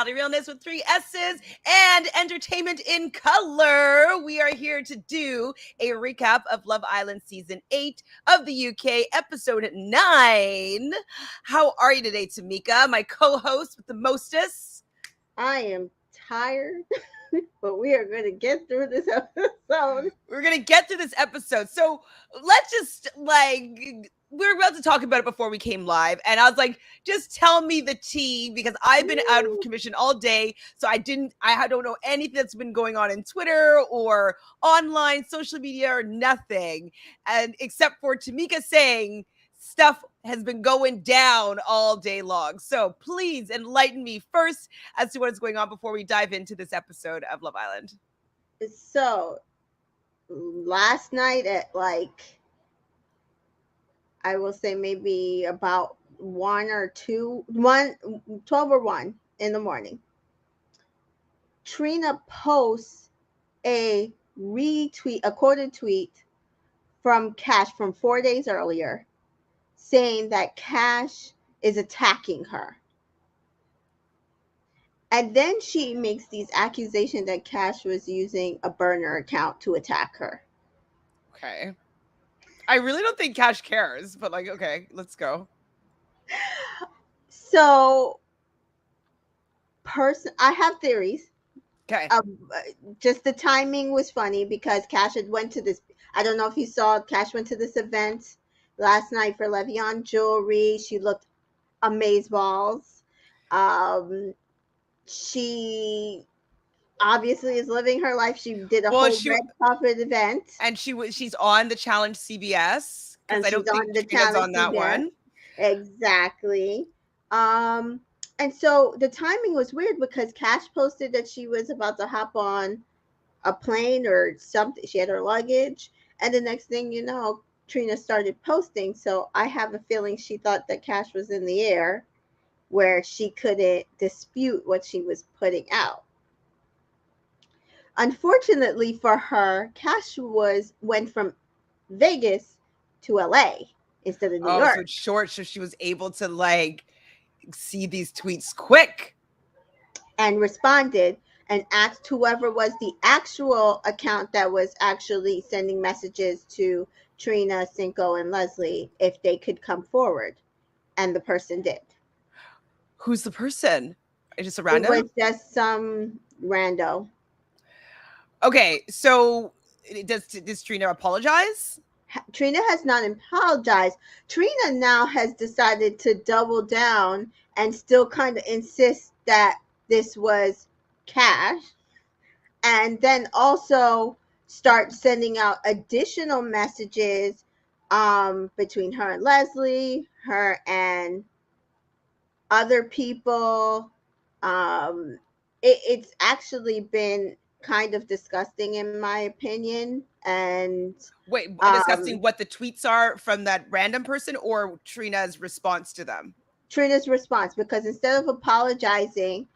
Realness with 3 S's and entertainment in color. We are here to do a recap of Love Island Season 8 of the UK, Episode 9. How are you today, Tamika, my co-host with the mostest? I am tired, but we are going to get through this episode. We're going to get through this episode. So let's just we were about to talk about it before we came live, and I was like, just tell me the tea, because I've been out of commission all day, so I don't know anything that's been going on in Twitter or online social media or nothing, and except for Tamika saying stuff has been going down all day long. So please enlighten me first as to what is going on before we dive into this episode of Love Island. So last night at I will say maybe about 12 or 1 in the morning, Trina posts a quoted tweet from Cash from 4 days earlier saying that Cash is attacking her. And then she makes these accusations that Cash was using a burner account to attack her. Okay. I really don't think Cash cares, but okay, let's go. So, I have theories. Okay. Just the timing was funny because Cash had went to this. I don't know if you saw. Cash went to this event last night for Le'Veon jewelry. She looked amazeballs. She obviously is living her life. She did a whole red carpet event, and she's on the Challenge CBS, and I don't think Trina's on that one. Exactly. And so the timing was weird because Cash posted that she was about to hop on a plane or something. She had her luggage, and the next thing you know, Trina started posting. So I have a feeling she thought that Cash was in the air, where she couldn't dispute what she was putting out. Unfortunately for her, Cash went from Vegas to LA instead of New York. So it's short, so she was able to see these tweets quick and responded and asked whoever was the actual account that was actually sending messages to Trina, Cinco, and Leslie if they could come forward, and the person did. Who's the person? Just a random? It was just some rando. Okay, so does Trina apologize? Trina has not apologized. Trina now has decided to double down and still kind of insist that this was Cash, and then also start sending out additional messages between her and Leslie, her and other people. It's actually been kind of disgusting in my opinion. And wait, discussing what the tweets are from that random person or Trina's response to them? Trina's response, because instead of apologizing,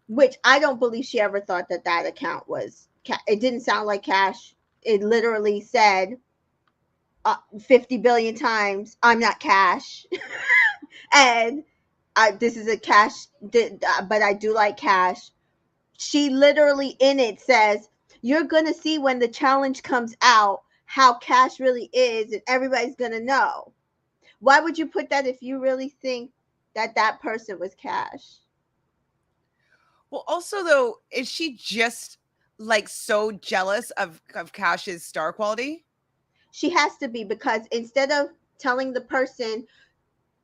which I don't believe she ever thought that account was, it didn't sound like Cash. It literally said 50 billion times, I'm not Cash. And this is a Cash, but I do like Cash. She literally in it says, you're going to see when the challenge comes out how Cash really is, and everybody's going to know. Why would you put that if you really think that person was Cash? Well, also, though, is she just so jealous of Cash's star quality? She has to be, because instead of telling the person,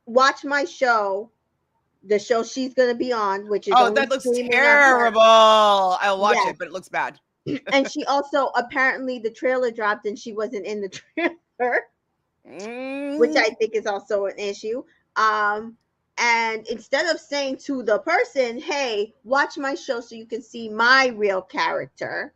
watch my show, the show she's going to be on, which is that looks terrible. I'll watch it, but it looks bad. And she also, apparently the trailer dropped and she wasn't in the trailer, which I think is also an issue. And instead of saying to the person, hey, watch my show so you can see my real character,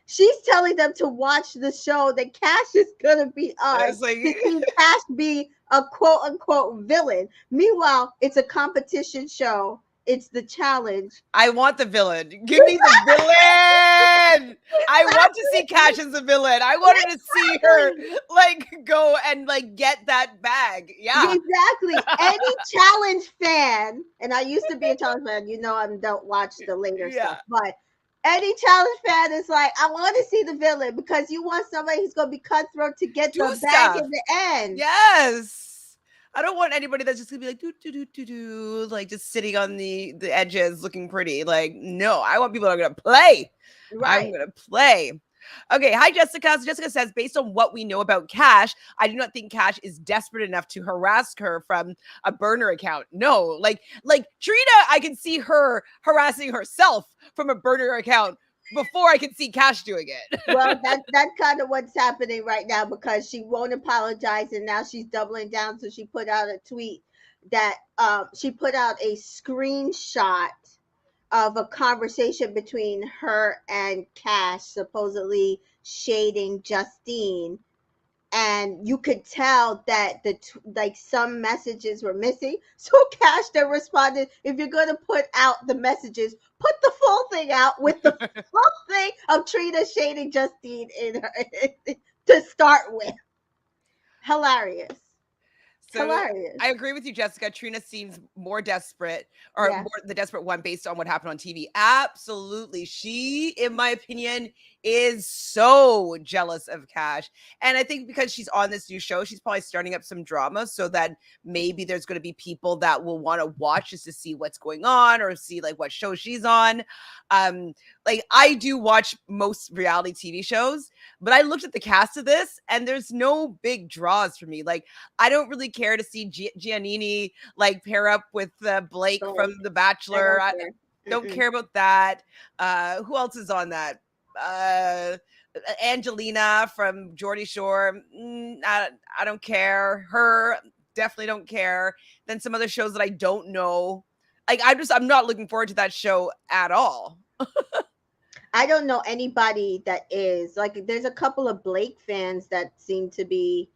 she's telling them to watch the show that Cash is going to be on, to see Cash be a quote-unquote villain. Meanwhile, it's a competition show it's the challenge. I want the villain. Give me the villain. I want to see Cash as the villain. I wanted to see her like go and like get that bag. Yeah. Exactly. Any challenge fan, and I used to be a challenge fan, you know, I don't watch the later Yeah. stuff, but any challenge fan is like, I want to see the villain because you want somebody who's going to be cutthroat to get Do the bag stuff. in the end. Yes. I don't want anybody that's just gonna be like do like just sitting on the edges looking pretty. Like, no, I want people that are gonna play. I'm Right. gonna play. Okay, hi Jessica. So Jessica says, based on what we know about Cash, I do not think Cash is desperate enough to harass her from a burner account. No, like Trina, I can see her harassing herself from a burner account before I can see Cash doing it. Well, that's kind of what's happening right now because she won't apologize, and now she's doubling down. So she put out a tweet that she put out a screenshot of a conversation between her and Cash, supposedly shading Justine, and you could tell that like some messages were missing. So Cash then responded, "If you're gonna put out the messages, put the full thing out with the full thing of Trina shading Justine in her to start with." Hilarious. So Hilarious. I agree with you, Jessica. Trina seems more desperate, or Yeah. more the desperate one based on what happened on TV. Absolutely. She, in my opinion, is so jealous of Cash. And I think because she's on this new show, she's probably starting up some drama so that maybe there's going to be people that will want to watch just to see what's going on or see like what show she's on. Like I do watch most reality TV shows, but I looked at the cast of this and there's no big draws for me. Like I don't really care to see Giannini like pair up with Blake from The Bachelor. I don't care about that. Who else is on that? Angelina from Geordie Shore. I don't care. Her definitely don't care. Then some other shows that I don't know. Like I'm not looking forward to that show at all. I don't know anybody that is like. There's a couple of Blake fans that seem to be,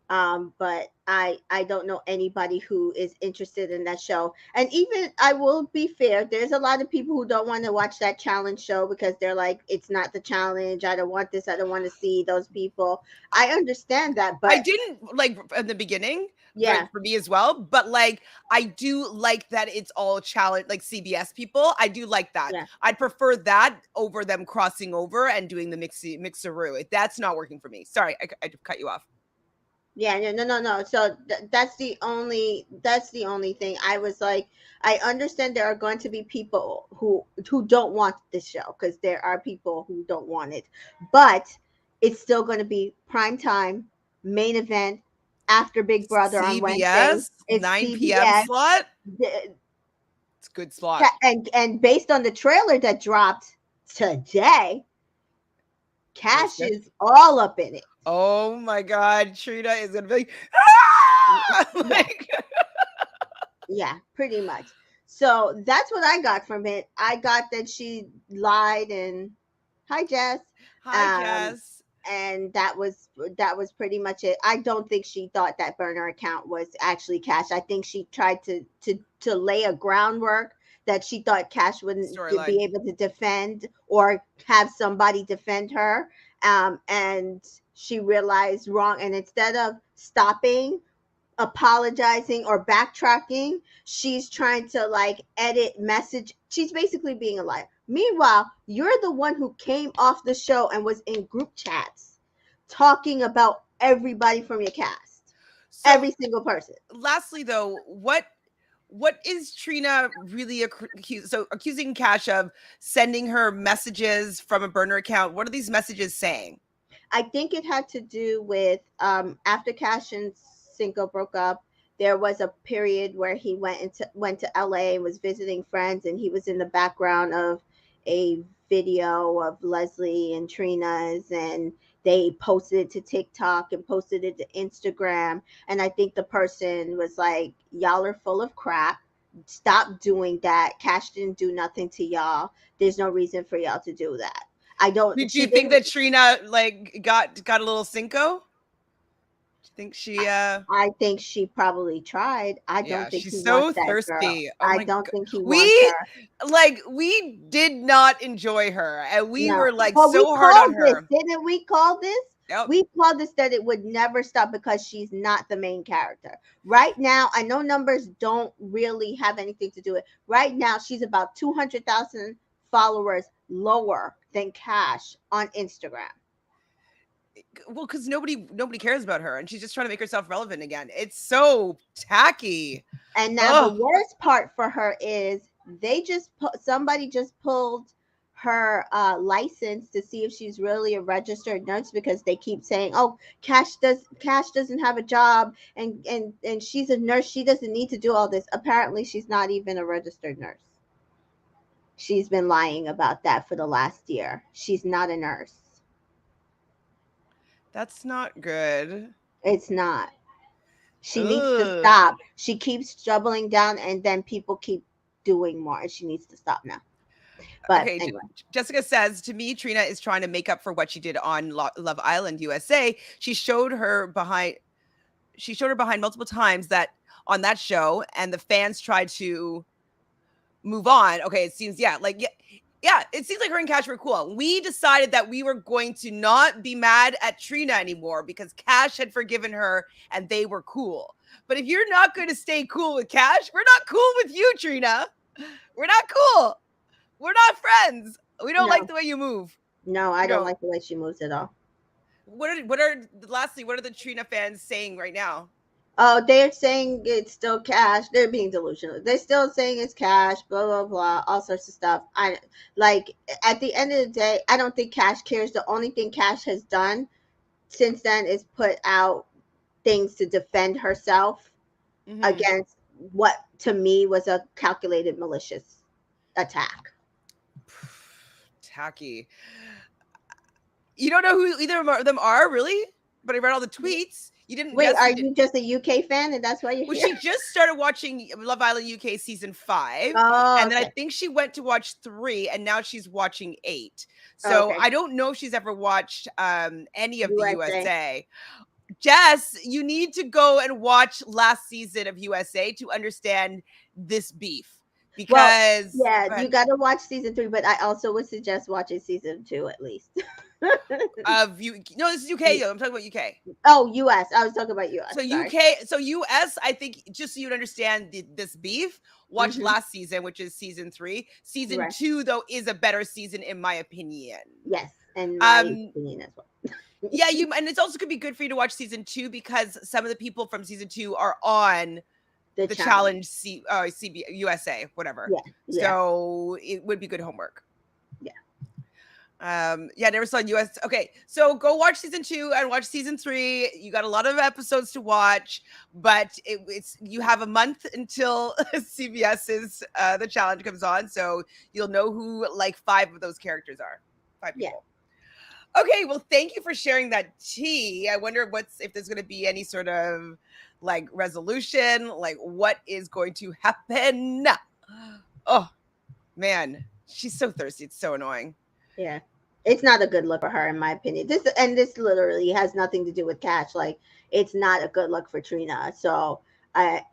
but I don't know anybody who is interested in that show. And even I will be fair, there's a lot of people who don't want to watch that challenge show because they're like, it's not the challenge. I don't want this. I don't want to see those people. I understand that, but I didn't like in the beginning. yeah, For me as well, but like I do like that it's all challenge like CBS people. I do like that. yeah. I'd prefer that over them crossing over and doing the mixeroo. That's not working for me. Sorry, I cut you off. Yeah, no. So that's the only thing. I was like, I understand there are going to be people who don't want this show because there are people who don't want it, but it's still going to be prime time, main event after Big Brother on Wednesday. CBS It's 9 p.m. CBS, slot. It's a good slot. and based on the trailer that dropped today, Cash is all up in it. Oh my God, Trina is gonna be like, like yeah, pretty much. So that's what I got from it. I got that she lied and hi Jess. hi, Jess. And that was pretty much it. I don't think she thought that burner account was actually Cash. I think she tried to lay a groundwork that she thought Cash wouldn't be able to defend or have somebody defend her. And she realized wrong. And instead of stopping, apologizing or backtracking, she's trying to like edit message. She's basically being a liar. Meanwhile, you're the one who came off the show and was in group chats talking about everybody from your cast, so, every single person. Lastly, though, what is Trina really accusing Cash of sending her messages from a burner account? What are these messages saying? I think it had to do with after Cash and Cinco broke up, there was a period where he went to LA and was visiting friends, and he was in the background of a video of Leslie and Trina's, and they posted it to TikTok and posted it to Instagram. And I think the person was like, y'all are full of crap. Stop doing that. Cash didn't do nothing to y'all. There's no reason for y'all to do that. I don't. Do you think that Trina like got a little Cinco? Do you think she I think she probably tried. I yeah, don't think he she's wants so that girl. thirsty. Oh I my don't god. think he wants We her. we did not enjoy her and we No. were like But we so hard on called this, her. didn't we call this? Yep. We called this that it would never stop because she's not the main character. Right now, I know numbers don't really have anything to do with it. Right now, she's about 200,000 followers lower than Cash on Instagram. Well, because nobody cares about her and she's just trying to make herself relevant again. It's so tacky. And now the Oh, worst part for her is somebody just pulled her license to see if she's really a registered nurse because they keep saying, "Oh, Cash doesn't have a job and she's a nurse. She doesn't need to do all this." Apparently, she's not even a registered nurse. She's been lying about that for the last year. She's not a nurse. that's not good. It's not. She needs to Ugh. stop. She keeps doubling down and then people keep doing more and she needs to stop now. But Okay, anyway. Jessica says to me, Trina is trying to make up for what she did on Love Island USA. She showed her behind multiple times that on that show, and the fans tried to move on. Okay, it seems yeah, it seems like her and Cash were cool. We decided that we were going to not be mad at Trina anymore because Cash had forgiven her and they were cool. But if you're not going to stay cool with Cash, we're not cool with you, Trina. We're not cool. We're not friends. We don't like No. the way you move. No, I We don't don't. like the way she moves at all. Lastly, what are the Trina fans saying right now? Oh, they're saying it's still Cash. They're being delusional. They're still saying it's Cash, blah blah blah, all sorts of stuff. I like at the end of the day, I don't think Cash cares. The only thing Cash has done since then is put out things to defend herself Mm-hmm. against what to me was a calculated malicious attack. Tacky. You don't know who either of them are, really? But I read all the tweets. You didn't Wait, guess are who did. you just a UK fan and that's why you're Well, here? she just started watching Love Island UK season 5, Oh, and then I okay. think she went to watch 3, and now she's watching 8. Oh, So okay. I don't know if she's ever watched any of the USA. USA. Jess, you need to go and watch last season of USA to understand this beef Well, because yeah, go you ahead, got to watch season 3, but I also would suggest watching season 2 at least. of you. No, this is UK. Yo, I'm talking about UK. Oh, US. I was talking about US. So Sorry. so US, I think just so you understand this beef, watch Hmm. last season, which is season 3. Season Right. 2, though, is a better season in my opinion. Yes, and my Um, opinion as well. yeah, and it's also could be good for you to watch season 2 because some of the people from season 2 are on The the challenge. challenge CB USA, whatever. Yeah. Yeah. So it would be good homework. Yeah. Yeah, never saw US. Okay, so go watch season 2 and watch season 3. You got a lot of episodes to watch, but it's you have a month until CBS's The Challenge comes on, so you'll know who like 5 of those characters are. 5 Yeah. people. Okay, well, thank you for sharing that tea. I wonder if there's going to be any sort of like resolution, like what is going to happen. Oh man, she's so thirsty. It's so annoying. Yeah. It's not a good look for her, in my opinion. This literally has nothing to do with Cash. Like, it's not a good look for Trina. So I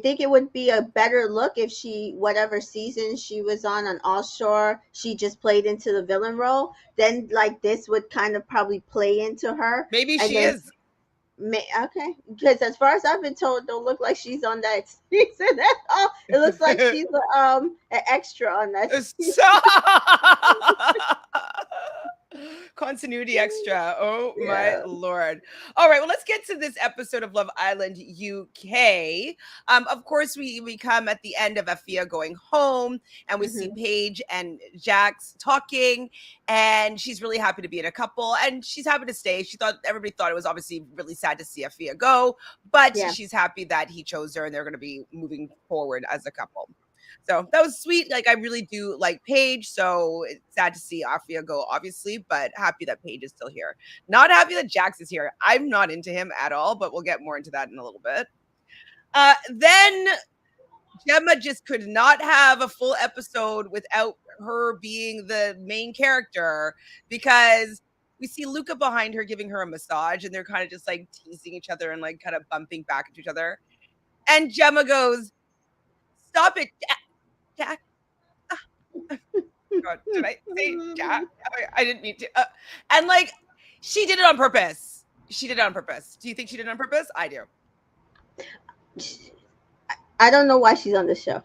think it would be a better look if she, whatever season she was on All Shore, she just played into the villain role. Then like this would kind of probably play into her, Maybe and she then is. okay, because as far as I've been told, it don't look like she's on that season at all. It looks like she's an extra on that season. Continuity extra. Oh my Yeah. lord. All right, well, let's get to this episode of Love Island UK. Of course, we come at the end of Afia going home, and we see Hmm. Paige and Jax talking, and she's really happy to be in a couple, and she's happy to stay. Everybody thought it was obviously really sad to see Afia go, but Yeah. she's happy that he chose her, and they're going to be moving forward as a couple. So that was sweet. Like I really do like Paige. So it's sad to see Afia go, obviously, but happy that Paige is still here. Not happy that Jax is here. I'm not into him at all, but we'll get more into that in a little bit. Then Gemma just could not have a full episode without her being the main character because we see Luca behind her giving her a massage, and they're kind of just like teasing each other and like kind of bumping back into each other. And Gemma goes, "Stop it, Jack." God, did I say Jack? I didn't mean to. And like, she did it on purpose. She did it on purpose. Do you think she did it on purpose? I do. I don't know why she's on the show.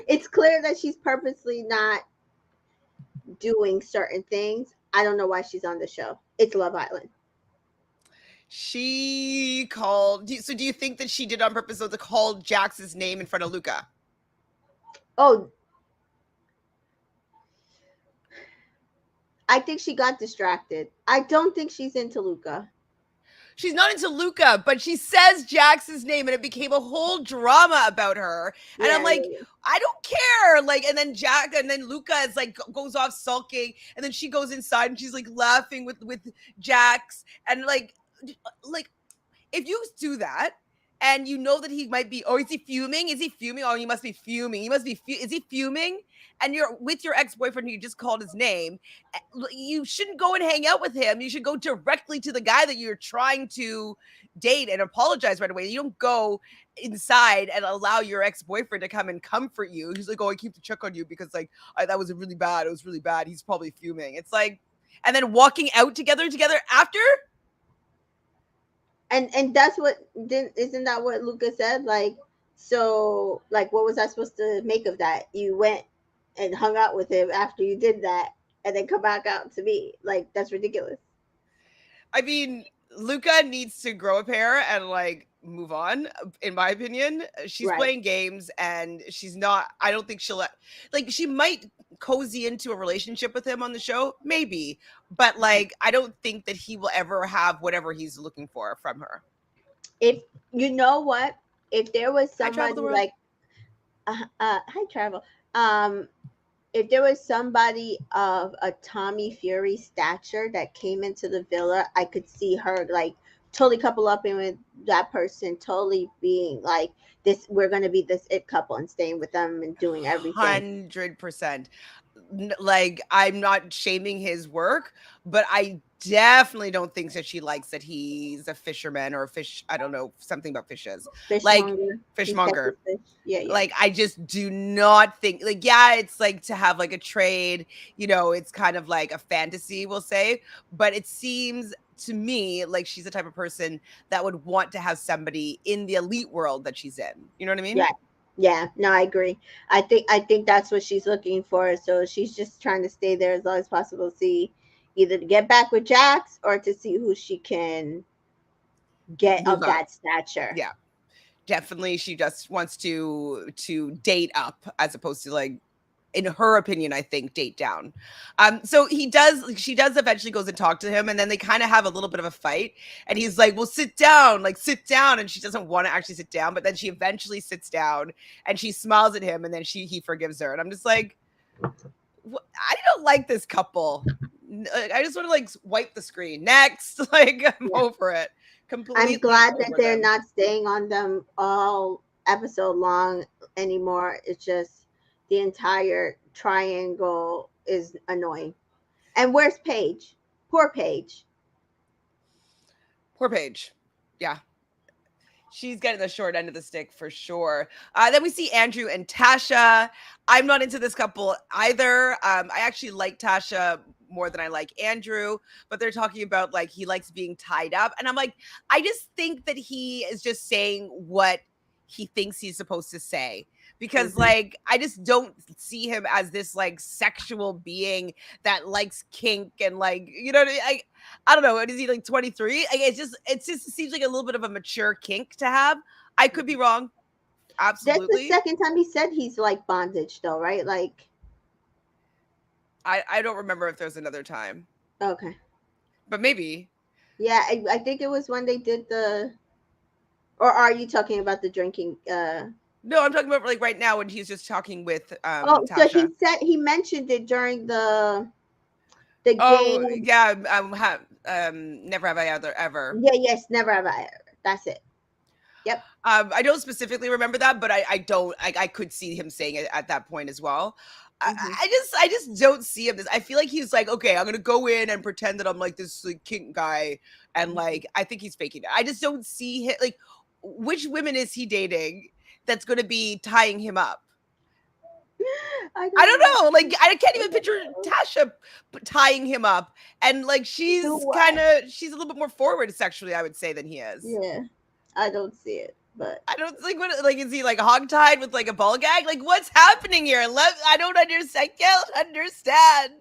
It's clear that she's purposely not doing certain things. I don't know why she's on the show. It's Love Island. She called. So do you think that she did it on purpose to call Jax's name in front of Luca? Oh, I think she got distracted. I don't think she's into Luca. She's not into Luca, but she says Jax's name, and it became a whole drama about her. And I'm like, I don't care. Like, and then Luca is like goes off sulking, and then she goes inside and she's like laughing with Jax, and like if you do that. And you know that he might be, is he fuming? Is he fuming? Oh, he must be fuming. Is he fuming? And you're with your ex-boyfriend, you just called his name. You shouldn't go and hang out with him. You should go directly to the guy that you're trying to date and apologize right away. You don't go inside and allow your ex-boyfriend to come and comfort you. He's like, oh, I keep to check on you because like, that was really bad. It was really bad. He's probably fuming. It's like, and then walking out together after. And that's what isn't that what Luca said? Like, so like what was I supposed to make of that? You went and hung out with him after you did that and then come back out to me. Like, that's ridiculous. I mean, Luca needs to grow a pair and like move on, in my opinion. She's playing games and she's not, I don't think she'll like, she might cozy into a relationship with him on the show, maybe, but like I don't think that he will ever have whatever he's looking for from her. If you know what, if there was somebody like hi Travel, if there was somebody of a Tommy Fury stature that came into the villa, I could see her like totally couple up in with that person, totally being like this, we're going to be this it couple and staying with them and doing everything. 100%. Like, I'm not shaming his work, but I definitely don't think that she likes that he's a fisherman or a fish. I don't know, something about fishes. Fishmonger. Yeah. Like, I just do not think, like, yeah, it's like to have like a trade, you know, it's kind of like a fantasy, we'll say, but it seems to me like she's the type of person that would want to have somebody in the elite world that she's in. You know what I mean? Yeah, no, I agree. I think that's what she's looking for. So she's just trying to stay there as long as possible, see either to get back with Jax or to see who she can get of that stature. Yeah, definitely. She just wants to date up as opposed to, like, in her opinion, I think, date down. So she does eventually goes and talk to him, and then they kind of have a little bit of a fight, and he's like, well, sit down, and she doesn't want to actually sit down, but then she eventually sits down and she smiles at him, and then he forgives her, and I'm just like, I don't like this couple. I just want to like wipe the screen. Next. Like, I'm over it. Completely. I'm glad that they're not staying on them all episode long anymore. It's just the entire triangle is annoying. And where's Paige? Poor Paige. Yeah. She's getting the short end of the stick for sure. Then we see Andrew and Tasha. I'm not into this couple either. I actually like Tasha more than I like Andrew, but they're talking about like he likes being tied up. And I'm like, I just think that he is just saying what he thinks he's supposed to say. Because like, I just don't see him as this like sexual being that likes kink and like, you know, I don't know. Is he like 23? It just seems like a little bit of a mature kink to have. I could be wrong. Absolutely. That's the second time he said he's like bondage though, right? Like, I don't remember if there's another time. Okay. But maybe. Yeah, I think it was when they did or are you talking about the drinking? No, I'm talking about like right now when he's just talking with Tasha. So he mentioned it during the game. Yeah, never have I ever. Yeah, yes, never have I ever. That's it. Yep. I don't specifically remember that, but I don't. I could see him saying it at that point as well. Hmm. I just don't see him. This I feel like he's like, okay, I'm gonna go in and pretend that I'm like this like kink guy, and Hmm. like I think he's faking it. I just don't see him like which women is he dating that's gonna be tying him up. I I don't don't know. know. Like I can't I even don't picture know. Tasha tying him up, and like To she's what? kind of she's a little bit more forward sexually, I would say, than he is. Yeah, I don't see it, but I don't like what like is he like hogtied with like a ball gag? Like what's happening here? I don't understand. I can't understand.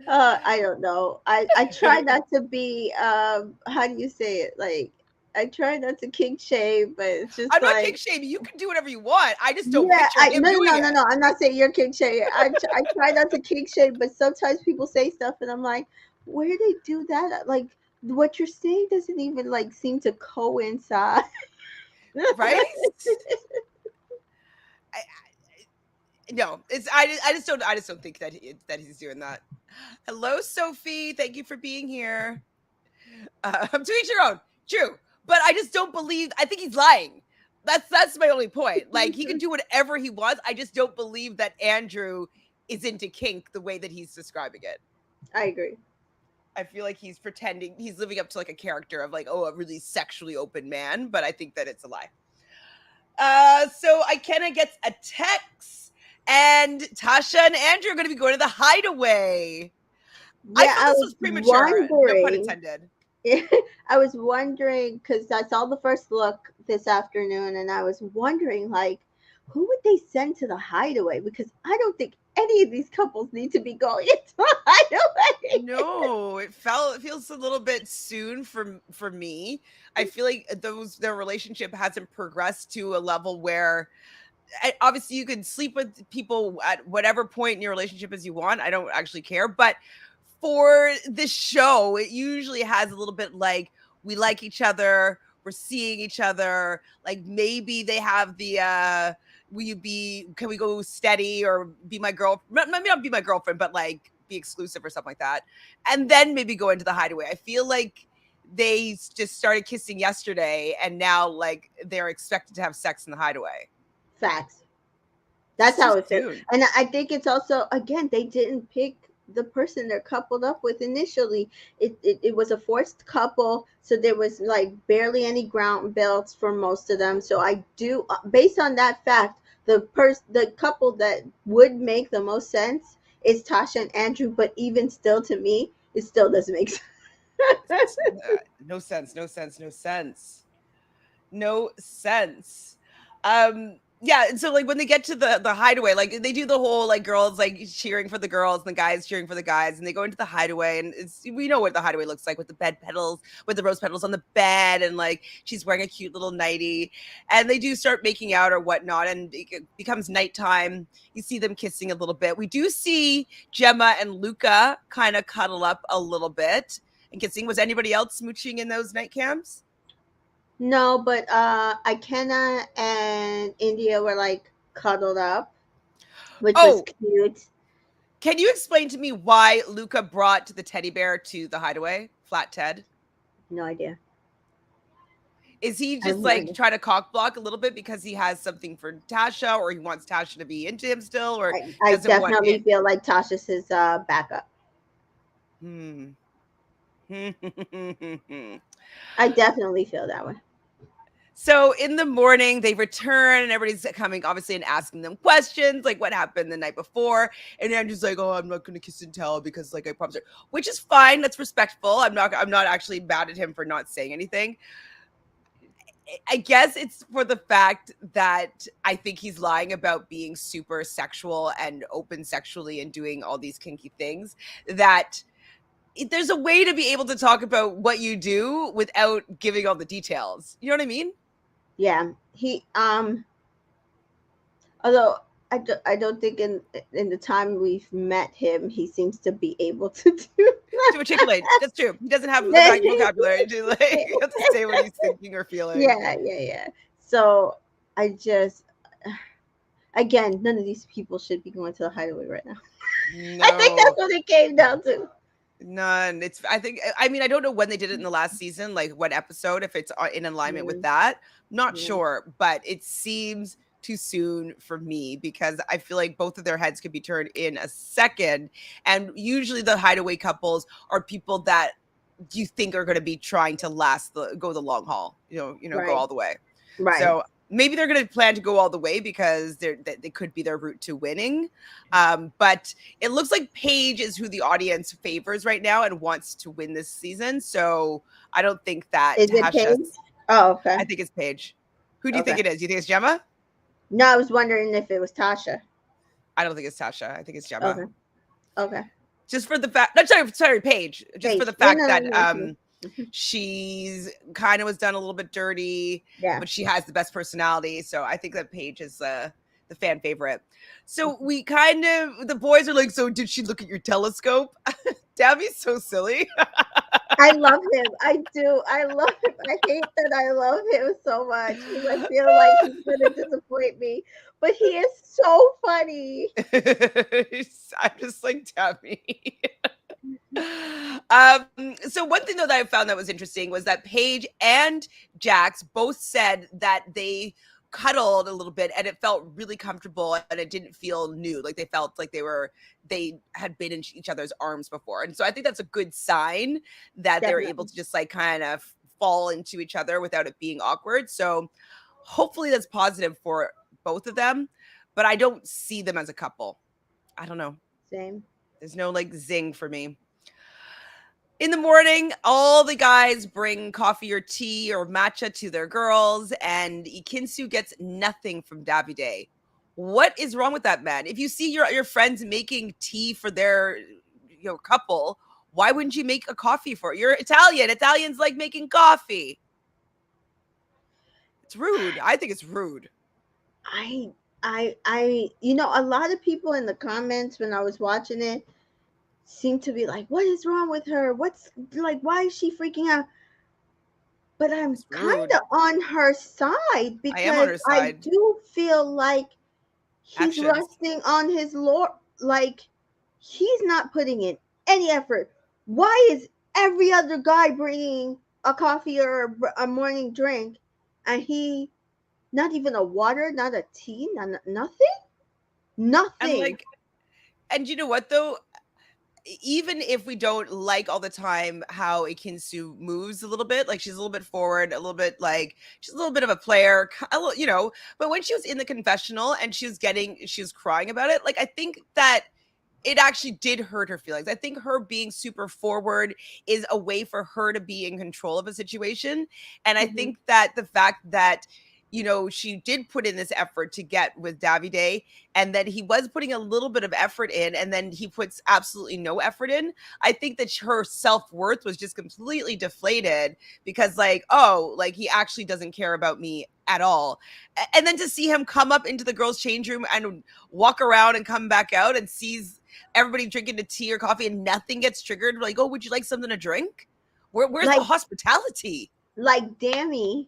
I don't know. I try not to be how do you say it? Like I try not to kink shame, but it's just I'm not kink like shaming. You can do whatever you want. I just don't yeah, picture I him no no doing no no it. no. I'm not saying you're kink shame. I try not to kink shame, but sometimes people say stuff, and I'm like, where do they do that? Like what you're saying doesn't even like seem to coincide. Right? I, no, it's I just don't think that that he's doing that. Hello, Sophie. Thank you for being here. To each your own. True, but I just don't believe. I think he's lying. That's my only point. Like he can do whatever he wants. I just don't believe that Andrew is into kink the way that he's describing it. I agree. I feel like he's pretending he's living up to like a character of like, oh, a really sexually open man, but I think that it's a lie. So Ikenna gets a text, and Tasha and Andrew are going to be going to the Hideaway. I Yeah, felt I this was was premature. No pun wondering. intended. I was wondering because I saw the first look this afternoon, and I was wondering, like, who would they send to the Hideaway? Because I don't think any of these couples need to be going into a Hideaway. No, it feels a little bit soon for me. I feel like their relationship hasn't progressed to a level where obviously you can sleep with people at whatever point in your relationship as you want. I don't actually care, but for this show, it usually has a little bit like we like each other, we're seeing each other, like maybe they have the will you be can we go steady or be my girl maybe not be my girlfriend, but like be exclusive or something like that. And then maybe go into the Hideaway. I feel like they just started kissing yesterday and now like they're expected to have sex in the Hideaway. Facts. That's Just too how it feels. soon. And I think it's also, again, they didn't pick the person they're coupled up with initially. It was a forced couple, so there was like barely any ground belts for most of them. So I do, based on that fact, the couple that would make the most sense is Tasha and Andrew. But even still, to me, it still doesn't make sense. No sense, no sense, no sense. No sense. Yeah, and so like when they get to the Hideaway, like they do the whole like girls like cheering for the girls and the guys cheering for the guys, and they go into the Hideaway, and it's we know what the Hideaway looks like with the bed petals, with the rose petals on the bed, and like she's wearing a cute little nightie, and they do start making out or whatnot, and it becomes nighttime. You see them kissing a little bit. We do see Gemma and Luca kind of cuddle up a little bit and kissing. Was anybody else smooching in those night cams? No, but Ikenna and India were like cuddled up, which was Oh, cute. can you explain to me why Luca brought the teddy bear to the Hideaway? Flat Ted. No idea. Is he I have just no like idea. trying to cock block a little bit because he has something for Tasha, or he wants Tasha to be into him still, or I doesn't want definitely it? feel like Tasha's his backup. Hmm. I definitely feel that way. So in the morning, they return and everybody's coming, obviously, and asking them questions like what happened the night before. And Andrew's like, "Oh, I'm not going to kiss and tell because like I promised her," which is fine. That's respectful. I'm not actually mad at him for not saying anything. I guess it's for the fact that I think he's lying about being super sexual and open sexually and doing all these kinky things. That there's a way to be able to talk about what you do without giving all the details. You know what I mean? Yeah, he although I don't think in the time we've met him he seems to be able to do To articulate. That's true. He doesn't have the that. vocabulary to like have to say what he's thinking or feeling. Yeah. So I just again, none of these people should be going to the Hideaway right now. I think that's No. what it came down to. None. I think, I mean, I don't know when they did it in the last season, like what episode, if it's in alignment with Mm, that. Not mm, sure, but it seems too soon for me because I feel like both of their heads could be turned in a second. And usually the hideaway couples are people that you think are going to be trying to go the long haul, go right, all the way. right. So maybe they're going to plan to go all the way because they could be their route to winning. But it looks like Paige is who the audience favors right now and wants to win this season. So I don't think that Is it Tasha. Paige? Oh, okay, I think it's Paige. Who do you okay. think it is? You think it's Gemma? No, I was wondering if it was Tasha. I don't think it's Tasha. I think it's Gemma. Okay, okay. Just for the fact, no, sorry, Paige. Just for Paige. the Yeah, fact no, that no, no. Mhm. she's kind of was done a little bit dirty, Yeah. but she has the best personality. So I think that Paige is the fan favorite. So the boys are like, so did she look at your telescope? Dabby's so silly. I love him. I do. I love him. I hate that I love him so much because I feel like he's gonna disappoint me. But he is so funny. I'm just like, Dabby. So one thing though that I found that was interesting was that Paige and Jax both said that they cuddled a little bit and it felt really comfortable and it didn't feel new. Like they felt like they had been in each other's arms before. And so I think that's a good sign that they were able Definitely. to just like kind of fall into each other without it being awkward. So hopefully that's positive for both of them, but I don't see them as a couple. I don't know. Same. There's no like zing for me. In the morning, all the guys bring coffee or tea or matcha to their girls, and Ekin-su gets nothing from Davide. What is wrong with that man? If you see your friends making tea for their couple, why wouldn't you make a coffee for it? You're Italian. Italians like making coffee. It's rude. I think it's rude. A lot of people in the comments when I was watching it seem to be like, what is wrong with her? What's like, why is she freaking out? But I'm It's kind rude. of on her side I am on because her I side. do feel like he's Actions. resting on his lord. Like, he's not putting in any effort. Why is every other guy bringing a coffee or a morning drink and he not even a water, not a tea, nothing? And Nothing. like, and you know what though? Even if we don't like all the time how Ekin-su moves a little bit, like she's a little bit forward, a little bit like she's a little bit of a player, but when she was in the confessional and she was crying about it, like I think that it actually did hurt her feelings. I think her being super forward is a way for her to be in control of a situation. And I Mm-hmm. think that the fact that she did put in this effort to get with Davide and that he was putting a little bit of effort in and then he puts absolutely no effort in. I think that her self-worth was just completely deflated because like, oh, like he actually doesn't care about me at all. And then to see him come up into the girls' change room and walk around and come back out and sees everybody drinking a tea or coffee and nothing gets triggered, like, oh, would you like something to drink? Where's the Like, hospitality? Dammy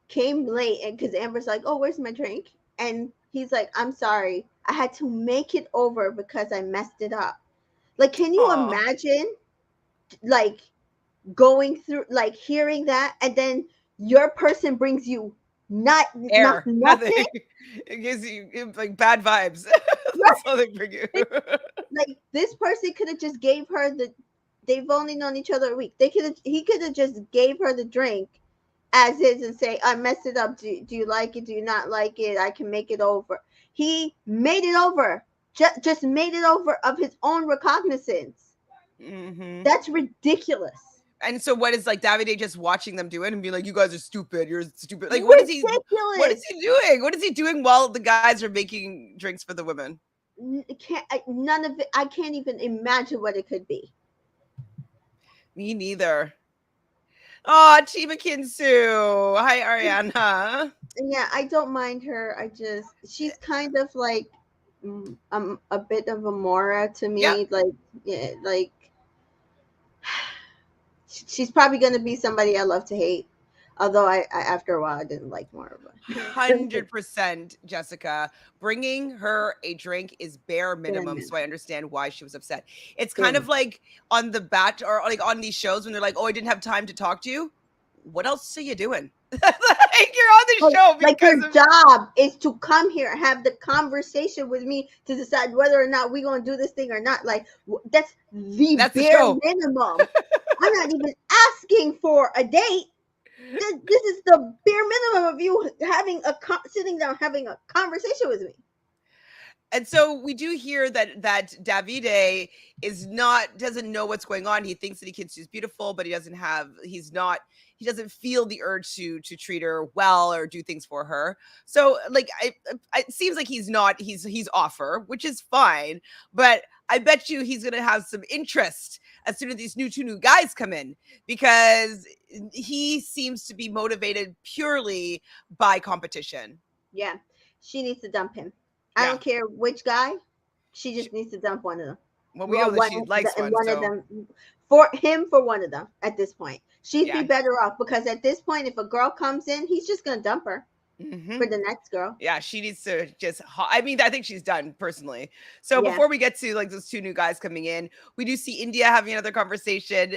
came late and because Amber's like, oh, where's my drink? And he's like, I'm sorry. I had to make it over because I messed it up. Like, can you Aw. imagine like going through like hearing that and then your person brings you not Air, nothing. nothing? It gives you like bad vibes. That's Right? all they bring you. Like this person could have just gave her they've only known each other a week. He could have just gave her the drink as is and say, I messed it up. Do you like it? Do you not like it? I can make it over. He made it over. Just made it over of his own recognizance. Hmm. That's ridiculous. And so, what is like Davide just watching them do it and be like, "You guys are stupid. You're stupid." Like, what is he? What is Ridiculous. he doing? What is he doing while the guys are making drinks for the women? None of it. I can't even imagine what it could be. Me neither. Oh, Team Ekin-su. Hi, Ariana. Yeah, I don't mind her. She's kind of like a bit of a Mora to Yeah, me. Like, yeah, like she's probably gonna be somebody I love to hate. Although I after a while I didn't like more of it. 100%, Jessica. Bringing her a drink is bare Bare minimum, so minimum. I understand why she was upset. It's Bare kind of minimum. like on the bat or like on these shows when they're like, "Oh, I didn't have time to talk to you." What else are you doing? Like you're on the show Like your because of job is to come here and have the conversation with me to decide whether or not we're going to do this thing or not. Like that's the that's the bare show. minimum. I'm not even asking for a date. This is the bare minimum of you having sitting down having a conversation with me. And so we do hear that Davide is not doesn't know what's going on. He thinks that Ekin-su is beautiful, but he doesn't feel the urge to treat her well or do things for her. So like it seems like he's offer, which is fine, but I bet you he's gonna have some interest as soon as these two new guys come in because he seems to be motivated purely by competition. Yeah, she needs to dump him. I Yeah. don't care which guy. She just needs to dump one of them. Well, we Well, know that she likes and one, one of so them for him for one of them at this point. She'd be yeah. better off because at this point, if a girl comes in, he's just gonna dump her Hmm. for the next girl. Yeah, she needs to just. I mean, I think she's done personally. So Yeah, before we get to like those two new guys coming in, we do see India having another conversation.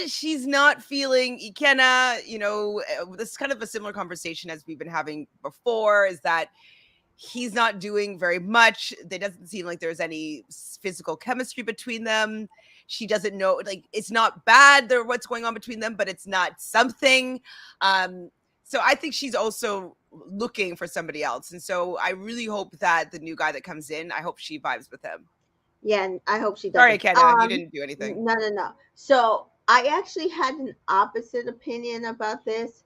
She's not feeling Ikenna. This is kind of a similar conversation as we've been having before. Is that he's not doing very much. There doesn't seem like there's any physical chemistry between them. She doesn't know, like, it's not bad there what's going on between them, but it's not something. So I think she's also looking for somebody else. And so I really hope that the new guy that comes in, I hope she vibes with him. yeah, and I hope she Sorry, doesn't. Kenna, you didn't do anything. No. So I actually had an opposite opinion about this.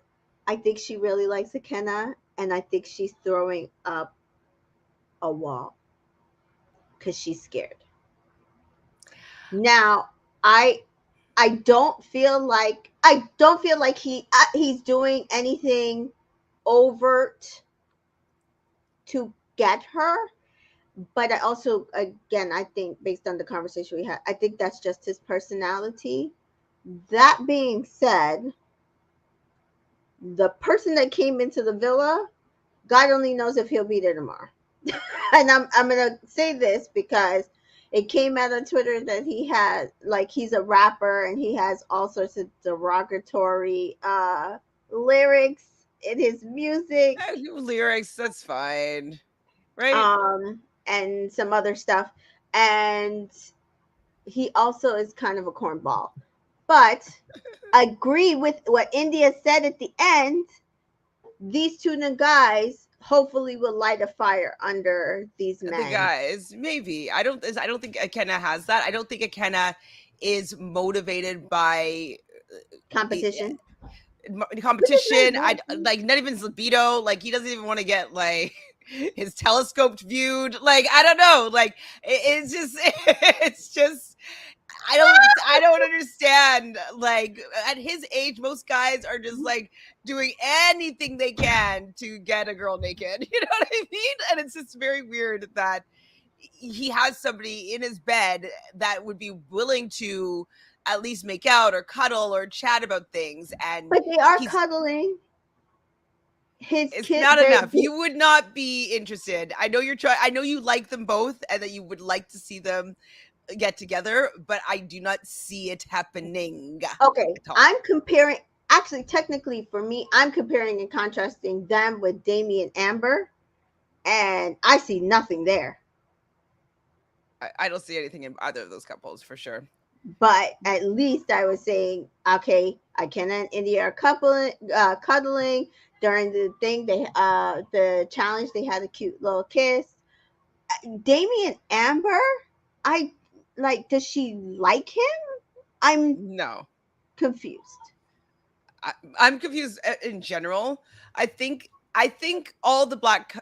I think she really likes Akena, and I think she's throwing up a wall because she's scared. Now, I I don't feel like he's doing anything overt to get her, but I also again I think based on the conversation we had, I think that's just his personality. That being said, the person that came into the villa, God only knows if he'll be there tomorrow. And I'm gonna say this because it came out on Twitter that he had like he's a rapper and he has all sorts of derogatory lyrics in his music, Lyrics, that's fine. Right? and some other stuff. And he also is kind of a cornball. But agree with what India said at the end. These two new guys hopefully will light a fire under these The men. guys, maybe. I don't think Akenna has that. I don't think Akenna is motivated by Competition. Which is competition. I nice. like not even his libido. Like he doesn't even want to get like his telescoped viewed. Like I don't know. Like it's just it's just I don't understand. Like at his age, most guys are just like doing anything they can to get a girl naked. You know what I mean? And it's just very weird that he has somebody in his bed that would be willing to at least make out or cuddle or chat about things, and But they are he's cuddling. His it's kid, not they enough. You would not be interested. I know you're trying. I know you like them both and that you would like to see them get together, but I do not see it happening okay. at all. I'm comparing. Actually, technically, for me, I'm comparing and contrasting them with Damien Amber, and I see nothing there. I don't see anything in either of those couples for sure. But at least I was saying, okay, Ikenna and India are cuddling during the thing. The challenge, they had a cute little kiss. Damien Amber, I like. Does she like him? I'm No, confused. I'm confused in general. I think all the black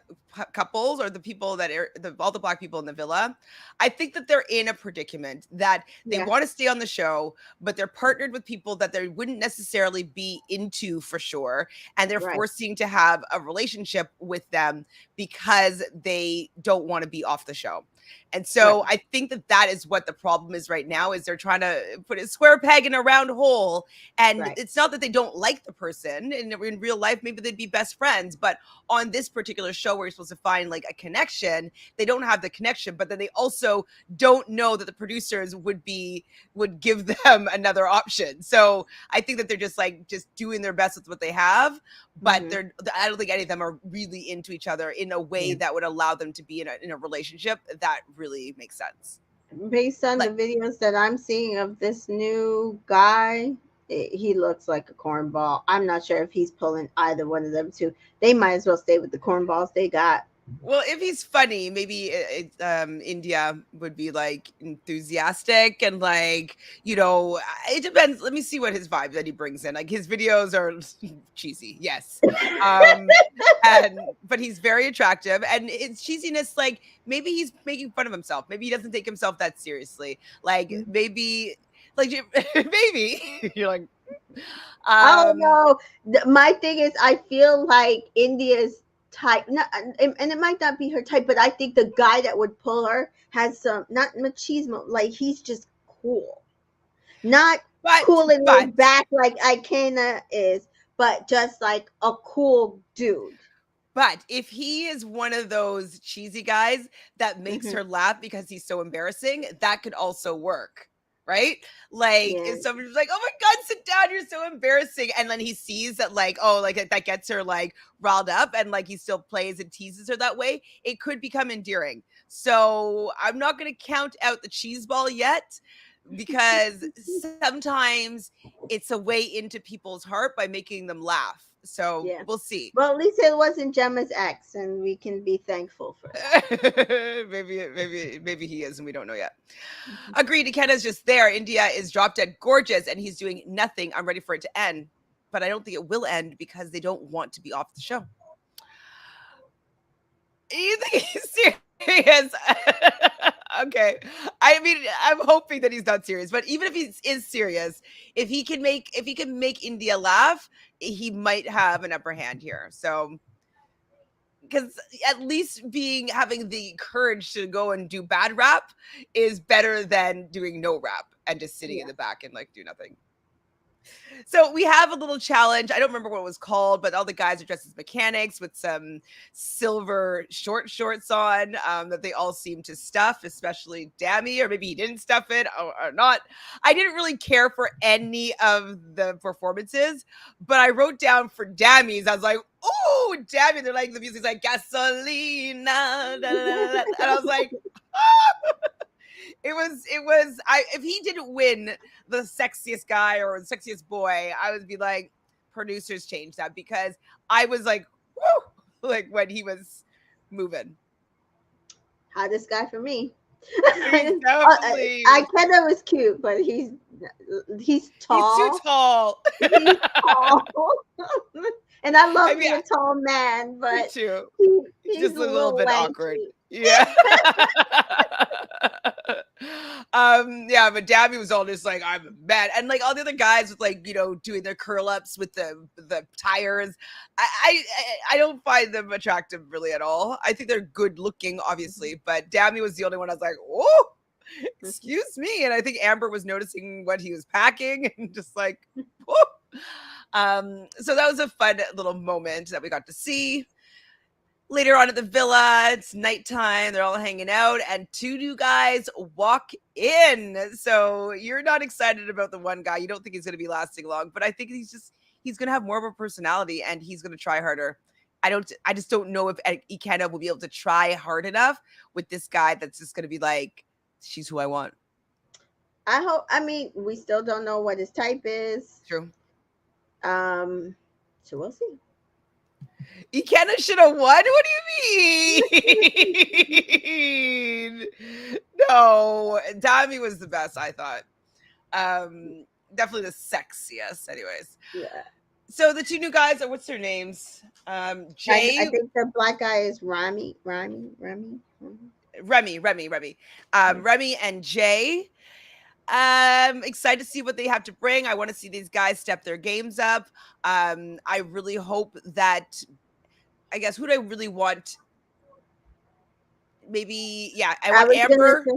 couples or the people that are all the Black people in the villa, I think that they're in a predicament that they Yeah. want to stay on the show, but they're partnered with people that they wouldn't necessarily be into for sure. And they're Right. forcing to have a relationship with them because they don't want to be off the show. And so Right. I think that that is what the problem is right now, is they're trying to put a square peg in a round hole. And Right. it's not that they don't like the person. In real life, maybe they'd be best friends. But on this particular show where you're supposed to find like a connection, they don't have the connection. But then they also don't know that the producers would give them another option. So I think that they're just doing their best with what they have. But Mhm. I don't think any of them are really into each other in a way Yeah. that would allow them to be in a relationship that really makes sense. Based on the Like, videos that I'm seeing of this new guy, he looks like a cornball. I'm not sure if he's pulling either one of them two. They might as well stay with the cornballs they got. well, if he's funny, maybe India would be like enthusiastic and like, it depends. Let me see what his vibe that he brings in. Like his videos are cheesy, yes, um, but he's very attractive, and it's cheesiness. Like maybe he's making fun of himself. Maybe he doesn't take himself that seriously. Like Mhm. maybe, like maybe you're like, Oh um, no. My thing is, I feel like India's type, not, and it might not be her type, but I think the guy that would pull her has some, not machismo, like he's just cool. Not but cool and but laid back like Ikena is, but just like a cool dude. But if he is one of those cheesy guys that makes Hmm. her laugh because he's so embarrassing, that could also work. Right? Like Yeah. if somebody's like, "Oh my god, sit down, you're so embarrassing." And then he sees that like, oh, like that gets her like riled up and like he still plays and teases her that way, it could become endearing. So I'm not gonna count out the cheese ball yet because sometimes it's a way into people's heart by making them laugh. So Yeah. we'll see. Well, at least it wasn't Gemma's ex, and we can be thankful for that. maybe he is, and we don't know yet. Agreed. Ikenna's just there. India is drop dead gorgeous, and he's doing nothing. I'm ready for it to end, but I don't think it will end because they don't want to be off the show. You think he's serious? Okay. I mean, I'm hoping that he's not serious, but even if he is serious, if he can make India laugh, he might have an upper hand here. So because at least having the courage to go and do bad rap is better than doing no rap and just sitting in Yeah. the back and like do nothing. So we have a little challenge. I don't remember what it was called, but all the guys are dressed as mechanics with some silver shorts on that they all seem to stuff, especially Dammy, or maybe he didn't stuff it or not. I didn't really care for any of the performances, but I wrote down for Dammy's. I was like, oh, Dammy. They're like, the music's like gasolina. Da, da, da, da, and I was like, if he didn't win the sexiest guy or the sexiest boy, I would be like, producers change that, because I was like, whoo, like when he was moving. Hottest guy for me. He's definitely Ikena was cute, but he's he's too tall. tall. He's tall. And I I love mean, me a tall man, me but too. He's he's just a a little little bit awkward. lanky. Yeah. Yeah, but Dabby was all just like, I'm mad. And like all the other guys with like, doing their curl ups with the tires. I don't find them attractive really at all. I think they're good looking, obviously, but Dabby was the only one I was like, oh, excuse me. And I think Amber was noticing what he was packing and just like, oh. So that was a fun little moment that we got to see. Later on at the villa, it's nighttime. They're all hanging out, and two new guys walk in. So you're not excited about the one guy. You don't think he's going to be lasting long, but I think he's going to have more of a personality, and he's going to try harder. I just don't know if Ikenna will be able to try hard enough with this guy that's just going to be like, she's who I want. I mean, we still don't know what his type is. True. So we'll see. Ikenna should have won? What do you mean? No, Dami was the best, I thought. Definitely the sexiest, anyways. Yeah. So the two new guys are what's their names? I Jay, think the black guy is Rami. Remy, Remy and Jay. Excited to see what they have to bring. I want to see these guys step their games up. I really hope that, I guess, who do I really want? Maybe, yeah, I I want was gonna Amber. say.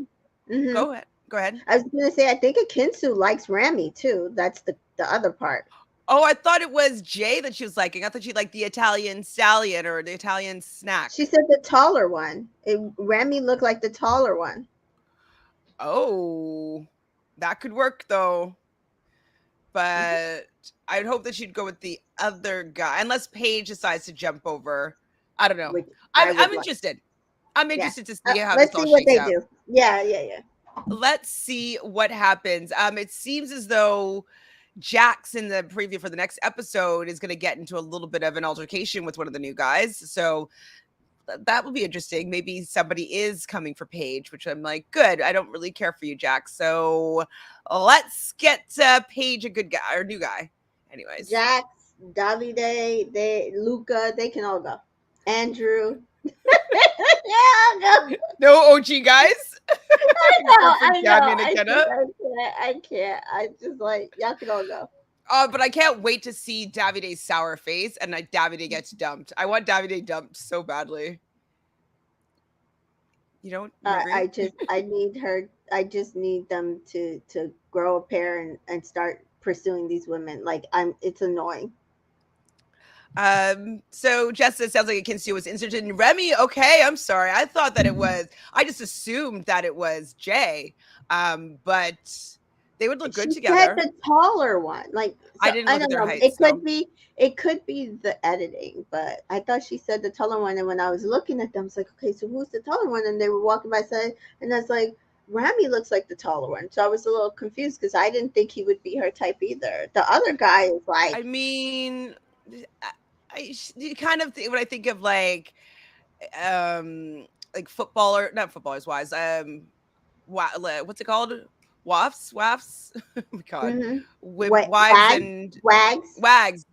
Hmm. Go ahead. Go ahead. I was gonna say I think Ekin-su likes Rami too. That's the other part. Oh, I thought it was Jay that she was liking. I thought she liked the Italian stallion or the Italian She snack. said the taller one. Rami looked like the taller one. Oh, that could work though. Mhm. But I'd hope that she'd go with the other guy, unless Paige decides to jump over. I don't know. Which I'm I would I'm like. interested. I'm Yeah. interested to see how this Let's all see what shakes they out. do. Yeah, yeah, yeah. Let's see what happens. It seems as though Jax in the preview for the next episode is going to get into a little bit of an altercation with one of the new guys. So that will be interesting. Maybe somebody is coming for Paige, which I'm like, good. I don't really care for you, Jax. So let's get Paige a good guy or new guy. Anyways, Jax, Davide, Luca, they can all go. Andrew. Yeah, I'll go. no OG guys except for I Gabby know. and I McKenna. just, I can't. I can't. I just like y'all can all go. But I can't wait to see Davide's sour face and like Davide gets dumped. I want Davide dumped so badly. You don't? You agree? I need her. I just need them to grow a pair and start pursuing these women. Like it's annoying. So Jessica sounds like Ekin-su was interested in Remy. Okay, I'm sorry. I thought that it was, I just assumed that it was Jay. But they would look good She said together. the taller one. Like I so, didn't I look at don't their know. heights though. It could be the editing, but I thought she said the taller one. And when I was looking at them, I was like, okay, so who's the taller one? And they were walking by side, and I was like, Rami looks like the taller one. So I was a little confused because I didn't think he would be her type either. The other guy is I like, mean, you kind of when I think of like footballer, not footballers wise, what's it called? Wafts. Oh my god, mm-hmm. wives Wags, and wags. wags.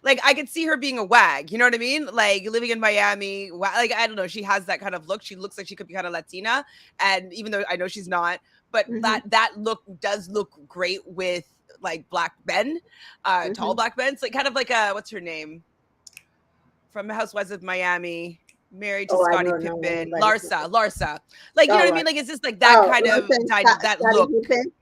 Like I could see her being a wag. You know what I mean? Like living in Miami. Like I don't know. She has that kind of look. She looks like she could be kind of Latina, and even though I know she's not, but Mm-hmm, that look does look great with like black men, tall mm-hmm. black men. It's like kind of like what's her name from Housewives of Miami, married to Oh, I Scottie don't know Pippen, anybody. Larsa. Like you know Oh, what I right. mean? Like it's just like that Oh, kind of listen, that Scotty look. Pippen.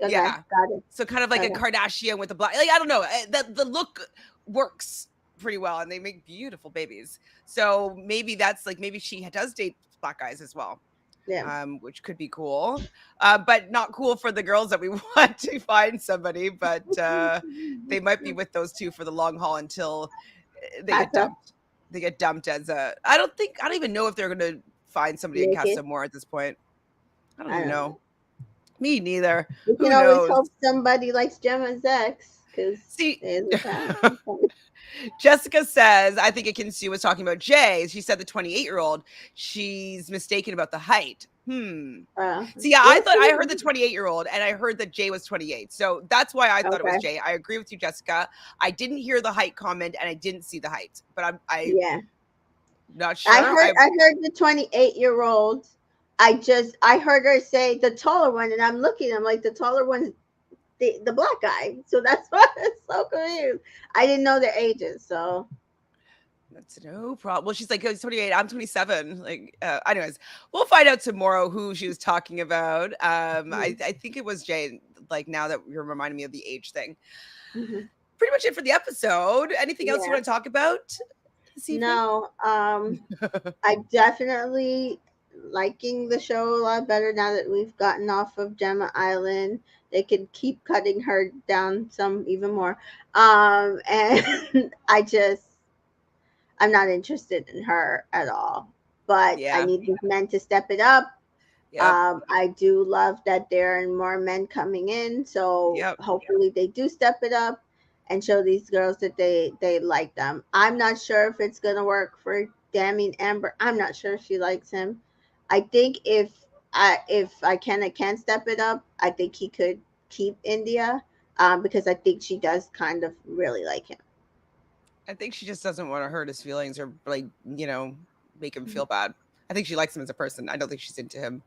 Okay, Yeah. got it. So kind of like a Okay. Kardashian with a black, like I don't know, the look works pretty well, and they make beautiful babies. So maybe that's like maybe she does date black guys as well, Yeah. which could be cool, but not cool for the girls that we want to find somebody. But they might be with those two for the long haul until they get Casa, dumped. They get dumped as a. I don't even know if they're gonna find somebody in naked. Casa More at this point. I don't I even don't know. know. Me neither. We can Who always knows? hope somebody likes Gemma's ex, because See, there's a chance. Jessica says, I think Akinsu was talking about Jay. She said the 28-year-old, she's mistaken about the height. Uh, See, yeah, I we'll thought I heard the see. 28-year-old and I heard that Jay was 28. So that's why I thought it was Okay. Jay. I agree with you, Jessica. I didn't hear the height comment and I didn't see the height, but I'm Yeah. not sure. I heard the 28-year-old. I heard her say the taller one, and I'm looking, I'm like, the taller one's the black guy. So that's why I'm so confused. I didn't know their ages, so That's no problem. Well, she's like, oh, he's 28. I'm 27. Like, anyways, we'll find out tomorrow who she was talking about. mm-hmm. I think it was Jay. Like, now that you're reminding me of the age thing. Mm-hmm. Pretty much it for the episode. Anything else you Yeah. want to talk about this evening? No, I definitely liking the show a lot better now that we've gotten off of Gemma Island. They could keep cutting her down some even more. And I'm not interested in her at all. But I Yeah. need these men to step it up. Yep. I do love that there are more men coming in, so Yep. hopefully they do step it up and show these girls that they like them. I'm not sure if it's gonna work for Damien Amber. I'm not sure if she likes him. I think if I can step it up, I think he could keep India, because I think she does kind of really like him. I think she just doesn't want to hurt his feelings or like, make him feel bad. I think she likes him as a person. I don't think she's into him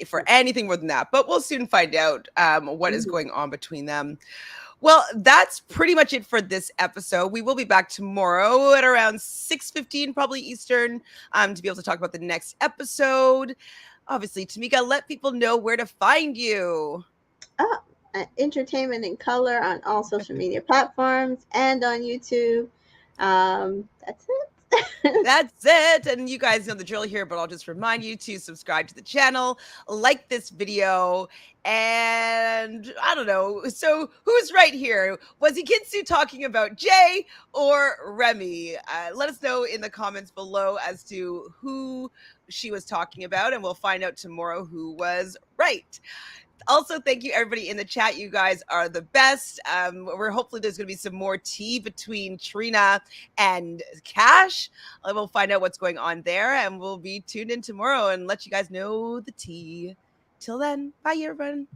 for anything more than that. But we'll soon find out what is going on between them. Well, that's pretty much it for this episode. We will be back tomorrow at around 6:15, probably Eastern, to be able to talk about the next episode. Obviously, Tamika, let people know where to find you. Entertainment in Color on all social media platforms and on YouTube. That's it. That's it. And you guys know the drill here, but I'll just remind you to subscribe to the channel, like this video, and I don't know. So who's right here? Was Ekin-su talking about Jay or Remy? Let us know in the comments below as to who she was talking about, and we'll find out tomorrow who was right. Also, thank you everybody in the chat. You guys are the best. We're hopefully there's going to be some more tea between Trina and Cash. We'll find out what's going on there, and we'll be tuned in tomorrow and let you guys know the tea. Till then, bye everyone.